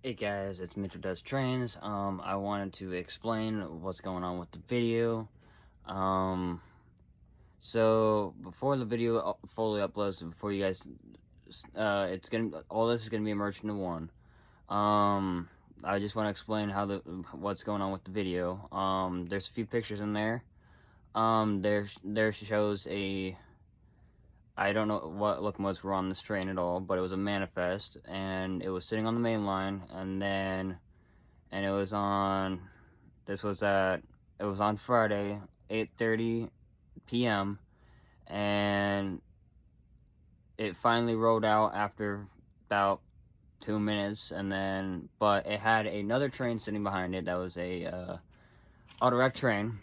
Hey guys, it's Mitchell Does Trains. I wanted to explain what's going on with the video. Um, so before the video fully uploads, before you guys, all this is gonna be merged into one. I just want to explain what's going on with the video. There's a few pictures in there. There shows I don't know what locomotives were on this train at all, but it was a manifest, and it was sitting on the main line, and it was on, it was on Friday, 8:30 p.m., and it finally rolled out after about 2 minutes, but it had another train sitting behind it that was a auto-wreck train,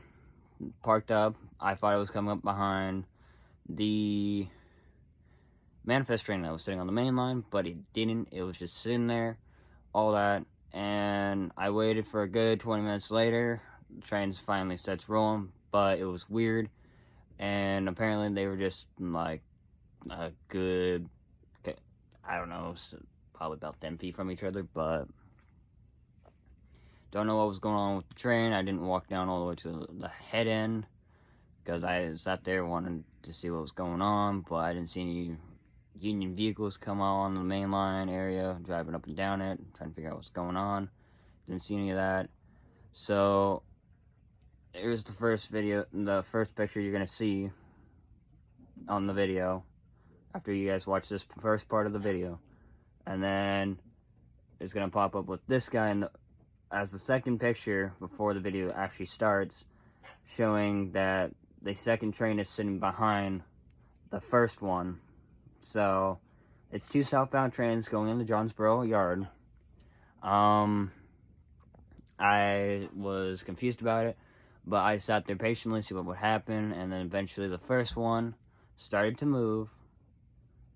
parked up. I thought it was coming up behind the manifest train that was sitting on the main line, but it didn't. It was just sitting there, all that, and I waited for a good 20 minutes later. The train finally starts rolling, but it was weird, and apparently they were just like a good, I don't know, probably about 10 feet from each other, but don't know what was going on with the train. I didn't walk down all the way to the head end because I sat there wanting to see what was going on, but I didn't see any Union vehicles come out on the main line area, driving up and down it, trying to figure out what's going on. Didn't see any of that. So here's the first picture you're gonna see on the video after you guys watch this first part of the video, and then it's gonna pop up with this guy as the second picture before the video actually starts, showing that the second train is sitting behind the first one. So it's two southbound trains going in the Jonesboro yard. I was confused about it, but I sat there patiently to see what would happen, and then eventually the first one started to move,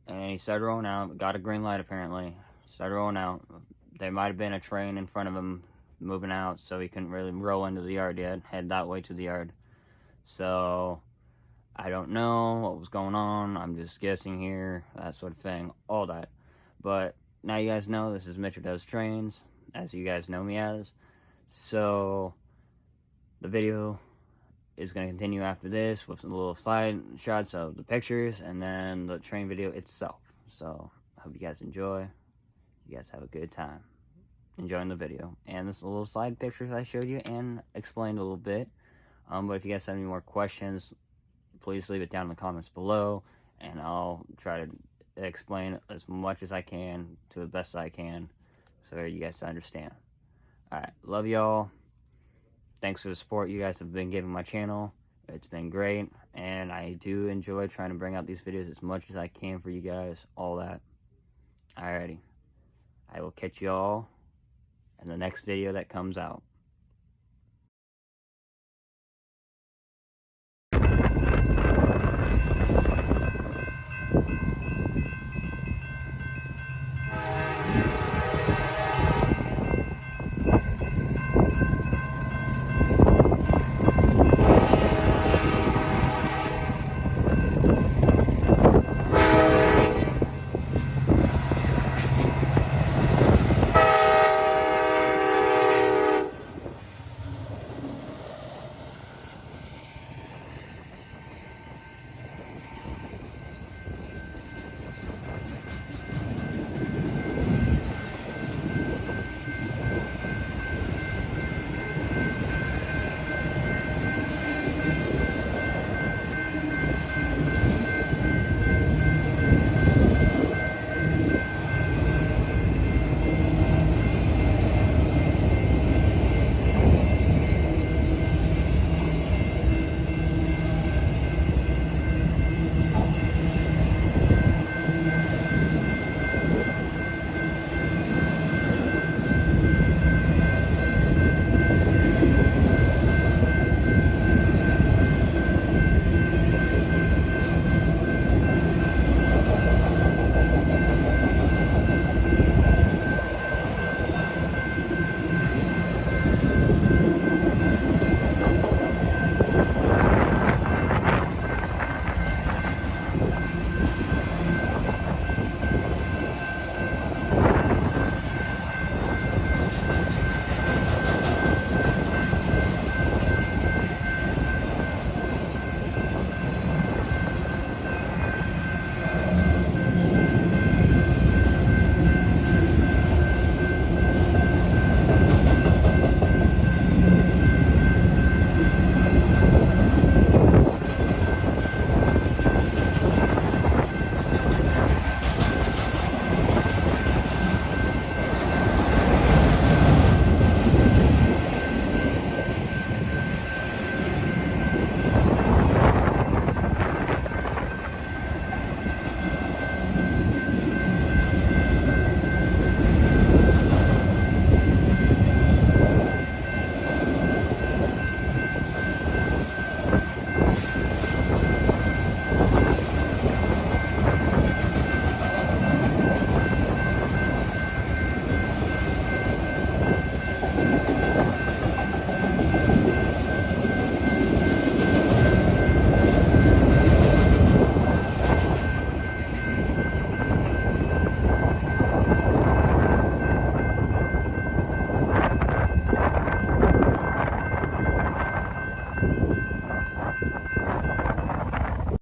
and he started rolling out. Got a green light apparently. Started rolling out. There might have been a train in front of him moving out, so he couldn't really roll into the yard yet. Head that way to the yard. So I don't know what was going on. I'm just guessing here, that sort of thing, all that. But now you guys know this is Mitchell Does Trains, as you guys know me as. So the video is going to continue after this with some little slide shots of the pictures and then the train video itself. So I hope you guys enjoy. You guys have a good time enjoying the video and this little slide pictures I showed you and explained a little bit. But if you guys have any more questions, please leave it down in the comments below, and I'll try to explain as much as I can to the best I can so you guys understand. Alright, love y'all. Thanks for the support you guys have been giving my channel. It's been great, and I do enjoy trying to bring out these videos as much as I can for you guys, all that. Alrighty, I will catch y'all in the next video that comes out.